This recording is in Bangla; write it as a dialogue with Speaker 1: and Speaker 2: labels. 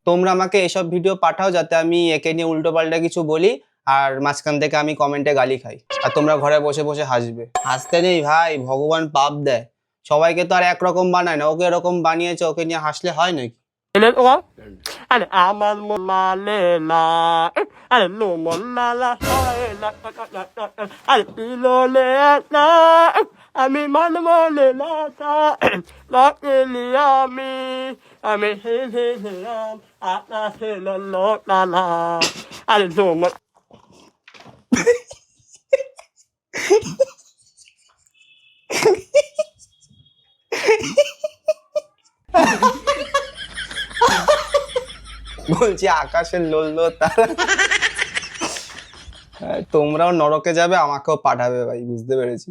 Speaker 1: তোমরা আমাকে এসব ভিডিও পাঠাও যাতে আমি একে নিয়ে উল্টো পাল্টা কিছু বলি আর মাঝখান থেকে আমি কমেন্টে গালি খাই আর তোমরা ঘরে বসে বসে হাসবে। হাসতে নেই ভাই, ভগবান পাপ দেয়। সবাইকে তো আর একরকম বানায় না, ওকে এরকম বানিয়েছে, ওকে নিয়ে হাসলে হয় নাকি?
Speaker 2: আরে আমার মন মানে না, আরে নো মন নালা হয় না, আরে পিলোলে না, আমি মন মনে না লাকিলি আমি হিলাম আপনার হিলো না, আরে নো মন।
Speaker 1: বলছি আকাশের লোল তারা। তোমরাও নরকে যাবে, আমাকেও পাঠাবে ভাই, বুঝতে পেরেছি।